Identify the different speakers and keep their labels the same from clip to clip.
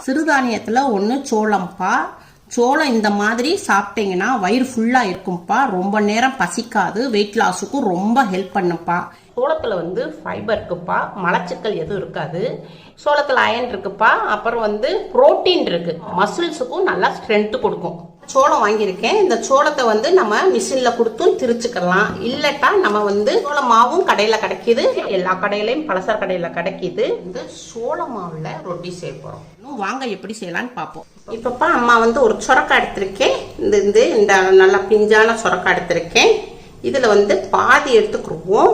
Speaker 1: சிறுதானியத்தில் ஒன்று சோளம்ப்பா. சோளம் இந்த மாதிரி சாப்பிட்டீங்கன்னா வயிறு ஃபுல்லாக இருக்கும்ப்பா. ரொம்ப நேரம் பசிக்காது. வெயிட் லாஸுக்கும் ரொம்ப ஹெல்ப் பண்ணுப்பா. சோளத்தில் வந்து ஃபைபர் இருக்குப்பா, மலச்சிக்கல் எதுவும் இருக்காது. சோளத்தில் அயன் இருக்குப்பா, அப்புறம் புரோட்டீன் இருக்கு, மசில்ஸுக்கும் நல்லா ஸ்ட்ரென்த்து கொடுக்கும். சோளம் வாங்கியிருக்கேன். இந்த சோளத்தை நம்ம மிஷினில் கொடுத்தும் திரிச்சுக்கலாம். இல்லட்டா நம்ம சோள மாவும் கடையில் கிடைக்கிது, எல்லா கடையிலையும் பலசர கடையில் கிடைக்கிது. இந்த சோள மாவில் ரொட்டி செய்ய போகிறோம். வாங்க எப்படி செய்யலான்னு பார்ப்போம். இப்பப்பா அம்மா ஒரு சொரக்காய் எடுத்திருக்கேன். இந்த நல்லா பிஞ்சான சொரக்காய் எடுத்திருக்கேன். இதில் பாதி எடுத்துக்கிடுவோம்.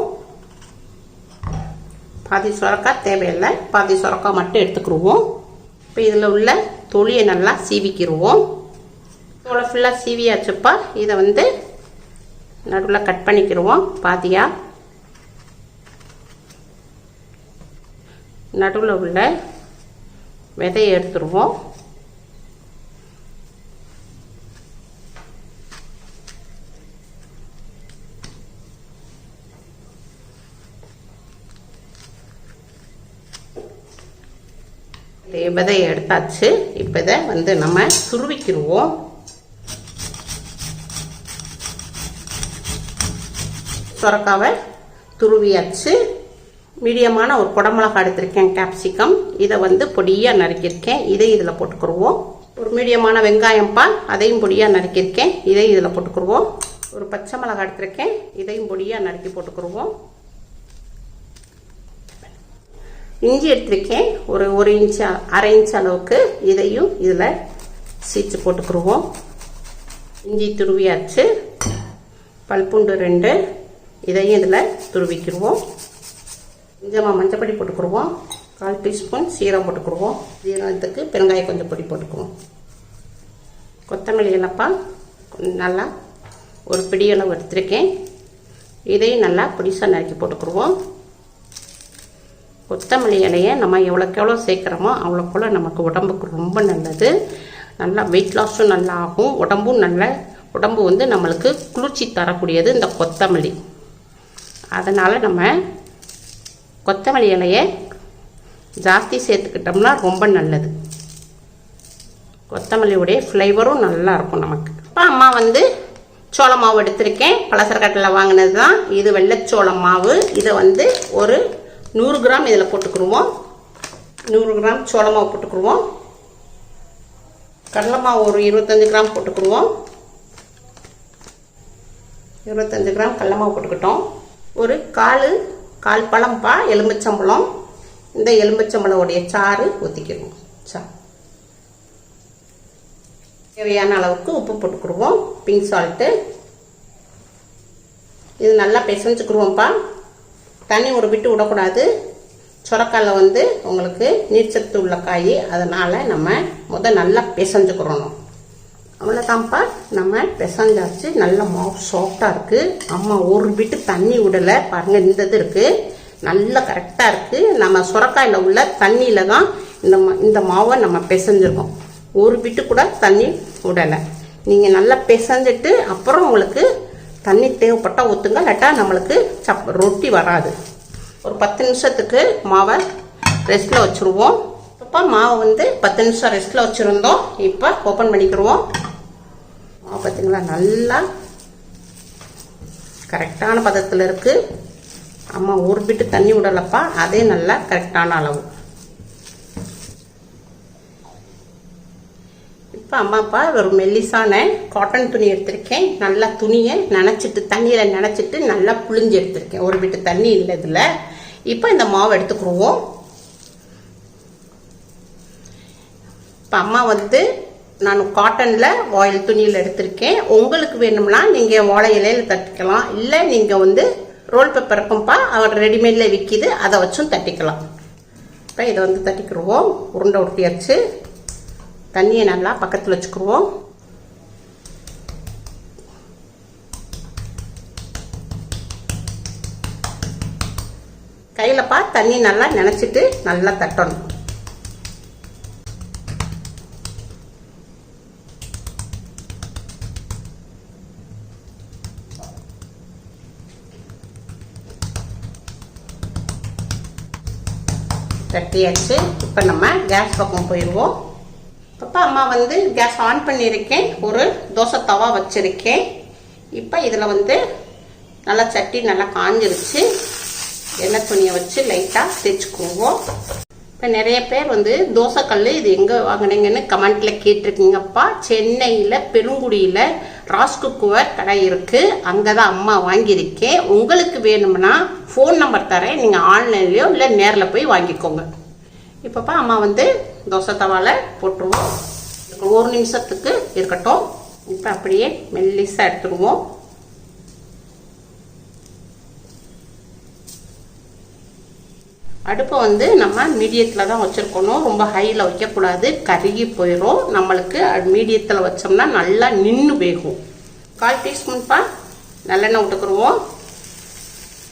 Speaker 1: பாதி சொரக்காய் தேவையில்லை, பாதி சொரக்காய் மட்டும் எடுத்துக்கிடுவோம். இப்போ இதில் உள்ள தொலியை நல்லா சீவிக்கிடுவோம். இவ்வளோ ஃபுல்லாக சீவியாச்சுப்பா. இதை நடுவில் கட் பண்ணிக்கிடுவோம். பாதியாக நடுவில் உள்ள விதையை எடுத்துருவோம். விதையை எடுத்தாச்சு. இப்போ இதை நம்ம துருவிக்கிடுவோம். சொரக்காவை துருவியாச்சு. மீடியமான ஒரு குடமிளகா எடுத்திருக்கேன், கேப்சிகம். இதை பொடியாக நறுக்கியிருக்கேன். இதை இதில் போட்டுக்கிடுவோம். ஒரு மீடியமான வெங்காயம்ப்பா, அதையும் பொடியாக நறுக்கியிருக்கேன். இதை இதில் போட்டுக்கிடுவோம். ஒரு பச்சை மிளகாய் எடுத்திருக்கேன். இதையும் பொடியாக நறுக்கி போட்டுக்கிடுவோம். இஞ்சி எடுத்திருக்கேன், ஒரு இன்ச்சு அரை இன்ச் அளவுக்கு. இதையும் இதில் சீச்சு போட்டுக்கிடுவோம். இஞ்சி துருவியாச்சு. பல்பூண்டு 2, இதையும் இதில் துருவிக்கிடுவோம். கொஞ்சமாக மஞ்சப்பொடி போட்டுக்கிடுவோம். 1/4 டீஸ்பூன் சீரகம் போட்டுக்கிடுவோம். சீரகத்துக்கு பெருங்காயம் கொஞ்சம் பொடி போட்டுக்குவோம். கொத்தமல்லி இலைப்பா நல்லா ஒரு பிடி அளவு எடுத்திருக்கேன். இதையும் நல்லா பொடிசாக நறுக்கி போட்டுக்கிடுவோம். கொத்தமல்லி இலையை நம்ம எவ்வளோக்கு எவ்வளோ சேர்க்குறோமோ அவ்வளோக்குள்ள நமக்கு உடம்புக்கு ரொம்ப நல்லது. நல்லா வெயிட் லாஸும் நல்லா ஆகும். உடம்பு நம்மளுக்கு குளிர்ச்சி தரக்கூடியது இந்த கொத்தமல்லி. அதனால் நம்ம கொத்தமல்லி இலையை ஜாஸ்தி சேர்த்துக்கிட்டோம்னா ரொம்ப நல்லது. கொத்தமல்லியுடைய ஃப்ளேவரும் நல்லா இருக்கும் நமக்கு. இப்போ அம்மா சோள மாவு எடுத்திருக்கேன். பலசர கடையில் வாங்கினது தான் இது, வெள்ளைச்சோள மாவு. இதை ஒரு 100 கிராம் இதில் போட்டுக்கிடுவோம். 100 கிராம் சோள மாவு போட்டுக்கிடுவோம். கடலை மாவு ஒரு 25 கிராம் போட்டுக்கிடுவோம். 25 கிராம் கடலை மாவு போட்டுக்கிட்டோம். ஒரு கால் பழம்ப்பா எலுமிச்சம்பழம். இந்த எலுமிச்சம்பழமுடைய சாறு ஊற்றிக்கிடுவோம். தேவையான அளவுக்கு உப்பு போட்டுக்கிடுவோம். Pink salt. இது நல்லா பிசைஞ்சுக்கிடுவோம்ப்பா. தண்ணி ஒரு விட்டு விடக்கூடாது. சொரக்காயில் உங்களுக்கு நீர்ச்சத்து உள்ள காய், அதனால் நம்ம நல்லா பிசைஞ்சுக்கிறணும். அவ்வளோதான்ப்பா, நம்ம பிசைஞ்சாச்சு. நல்ல மாவு சாஃப்டாக இருக்குது. அம்மா ஒரு விட்டு தண்ணி விடலை பாருங்கள். இந்த இது இருக்குது, நல்லா கரெக்டாக இருக்குது. நம்ம சொரக்காயில் உள்ள தண்ணியில் தான் இந்த மாவை நம்ம பிசைஞ்சிருக்கோம். ஒரு விட்டு கூட தண்ணி விடலை. நீங்கள் நல்லா பிசைஞ்சிட்டு அப்புறம் உங்களுக்கு தண்ணி தேவைப்பட்டால் ஊற்றுங்க, இல்லாட்டா நம்மளுக்கு ரொட்டி வராது. ஒரு 10 நிமிஷத்துக்கு மாவை ரெஸ்ட்டில் வச்சுருவோம். இப்போ மாவை 10 நிமிஷம் ரெஸ்ட்டில் வச்சுருந்தோம். இப்போ ஓப்பன் பண்ணிக்கிடுவோம். மாவு பார்த்தீங்களா நல்லா கரெக்டான பதத்தில் இருக்குது. அம்மா ஒரு பிட்டு தண்ணி விடலப்பா, அதே நல்லா கரெக்டான அளவு. இப்போ அம்மாப்பா ஒரு மெல்லிசான காட்டன் துணி எடுத்திருக்கேன். நல்லா துணியை தண்ணியில் நனைச்சிட்டு நல்லா புழிஞ்சு எடுத்திருக்கேன். ஒரு பிட்டு தண்ணி இல்லை இதில். இப்போ இந்த மாவு எடுத்துக்கிடுவோம். இப்போ அம்மா நான் காட்டனில் வாயில் துணியில் எடுத்திருக்கேன். உங்களுக்கு வேணும்னா நீங்கள் வாழை இலையில் தட்டிக்கலாம், இல்லை நீங்கள் ரோல் பேப்பர் இருக்கும்ப்பா, அவர் ரெடிமேடில் விற்கிது, அதை வச்சும் தட்டிக்கலாம். இப்போ இதை தட்டிக்கிடுவோம். உருண்டை உருட்டியாச்சு. தண்ணியை நல்லா பக்கத்தில் வச்சுக்கிடுவோம். கையிலப்பா தண்ணி நல்லா நினச்சிட்டு நல்லா தட்டணும். தட்டியாச்சு. இப்போ நம்ம கேஸ் பக்கம் போயிடுவோம். இப்போ அம்மா வந்து கேஸ் ஆன் பண்ணியிருக்கேன், ஒரு தோசை தவா வச்சுருக்கேன். இப்போ இதில் வந்து நல்லா சட்டி நல்லா காஞ்சிருச்சு. எண்ணெய் துணியை வச்சு லைட்டாக தேய்ச்சிக்குவோம். இப்போ நிறைய பேர் வந்து தோசைக்கல் இது எங்கே வாங்கினீங்கன்னு கமெண்ட்டில் கேட்டிருக்கீங்கப்பா. சென்னையில் பெருங்குடியில் ராஸ்குக்குவர் கடை இருக்குது, அங்கே தான் அம்மா வாங்கியிருக்கேன். உங்களுக்கு வேணும்னா ஃபோன் நம்பர் தரேன், நீங்கள் ஆன்லைன்லேயோ இல்லை நேரில் போய் வாங்கிக்கோங்க. இப்போப்பா அம்மா வந்து தோசை தவாவில் போட்டுருவோம். ஒரு நிமிஷத்துக்கு இருக்கட்டும். இப்போ அப்படியே மெல்லிசாக எடுத்துருவோம். அடுப்பை வந்து நம்ம மீடியத்தில் தான் வச்சுருக்கணும், ரொம்ப ஹையில் வைக்கக்கூடாது, கருகி போயிடும். நம்மளுக்கு மீடியத்தில் வச்சோம்னா நல்லா நின்று வேகும். 1/4 டீஸ்பூன்ப்பா நல்லெண்ணெய் விட்டுக்குருவோம்.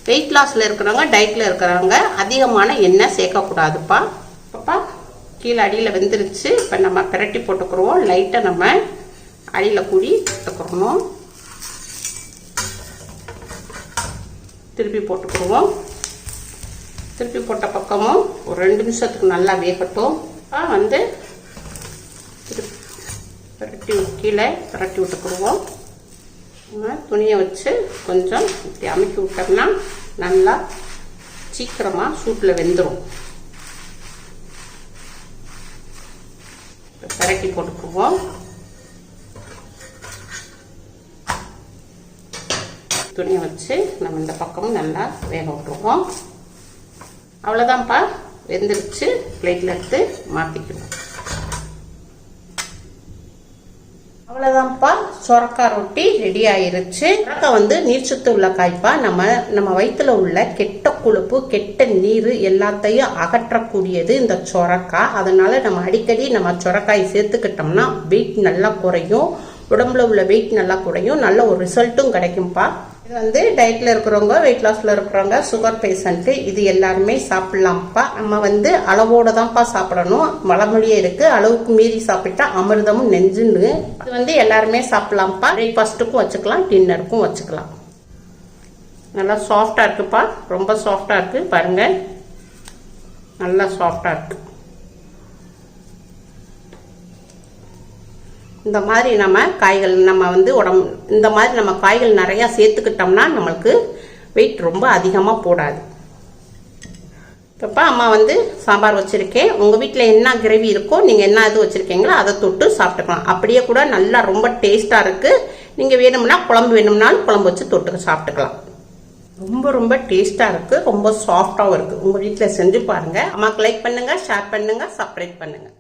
Speaker 1: வெயிட் லாஸில் இருக்கிறவங்க, டயட்டில் இருக்கிறவங்க அதிகமான எண்ணெய் சேர்க்கக்கூடாதுப்பா. அப்பா கீழே அடியில் வெந்துருச்சு. இப்போ நம்ம பிரட்டி போட்டுக்குருவோம். லைட்டாக நம்ம அடியில் கூடி போட்டுக்கிறணும். திருப்பி போட்டுக்குருவோம். திருப்பி போட்ட பக்கமும் ஒரு 2 நிமிஷத்துக்கு நல்லா வேகட்டும். வந்து பிரட்டி கீழே பிரட்டி விட்டுக்குருவோம். துணியை வச்சு கொஞ்சம் இப்படி அமைக்கி விட்டோம்னா நல்லா சீக்கிரமாக சூட்டில் வெந்துடும். பிரட்டி போட்டுக்குவோம். துணியை வச்சு நம்ம இந்த பக்கமும் நல்லா வேக விட்டுருவோம். அவ்வளோதான்ப்பா, வெந்துருச்சு. பிளேட்டில் எடுத்து மாற்றிக்குவோம். அவ்வளோதான்ப்பா, சொரக்காய் ரொட்டி ரெடி ஆயிருச்சு. சொரக்காய் வந்து நீர்ச்சத்து உள்ள காய்ப்பா. நம்ம வயிற்றுல உள்ள கெட்ட கொழுப்பு, கெட்ட நீர் எல்லாத்தையும் அகற்றக்கூடியது இந்த சொரக்காய். அதனால நம்ம அடிக்கடி நம்ம சொரக்காய் சேர்த்துக்கிட்டோம்னா வெயிட் நல்லா குறையும், உடம்புல உள்ள வெயிட் நல்லா குறையும், நல்ல ஒரு ரிசல்ட்டும் கிடைக்கும்ப்பா. இது வந்து டயட்டில் இருக்கிறவங்க, வெயிட் லாஸில் இருக்கிறவங்க, சுகர் பேஷண்ட்டு இது எல்லாருமே சாப்பிட்லாம்ப்பா. நம்ம வந்து அளவோடு தான்ப்பா சாப்பிடணும். மழமொழியே இருக்குது, அளவுக்கு மீறி சாப்பிட்டா அமிர்தமும் நெஞ்சுன்னு. இது வந்து எல்லாருமே சாப்பிட்லாம்ப்பா. பிரேக்ஃபாஸ்ட்டுக்கும் வச்சுக்கலாம், டின்னருக்கும் வச்சுக்கலாம். நல்லா சாஃப்டாக இருக்குப்பா, ரொம்ப சாஃப்டாக இருக்குது பாருங்கள், நல்லா சாஃப்டாக இருக்குது. இந்த மாதிரி நம்ம காய்கள் நம்ம வந்து இந்த மாதிரி நம்ம காய்கள் நிறையா சேர்த்துக்கிட்டோம்னா நம்மளுக்கு வெயிட் ரொம்ப அதிகமாக போடாது. இப்போ அம்மா வந்து சாம்பார் வச்சுருக்கேன். உங்கள் வீட்டில் என்ன கிரேவி இருக்கோ, நீங்கள் என்ன இது வச்சுருக்கீங்களோ அதை தொட்டு சாப்பிட்டுக்கலாம். அப்படியே கூட நல்லா ரொம்ப டேஸ்ட்டாக இருக்குது. நீங்கள் வேணும்னா குழம்பு வேணும்னாலும் குழம்பு வச்சு தொட்டு சாப்பிட்டுக்கலாம். ரொம்ப ரொம்ப டேஸ்ட்டாக இருக்குது, ரொம்ப சாஃப்டாகவும் இருக்குது. உங்கள் வீட்டில் செஞ்சு பாருங்கள். அம்மாவுக்கு லைக் பண்ணுங்கள், ஷேர் பண்ணுங்கள், சப்ஸ்கிரைப் பண்ணுங்கள்.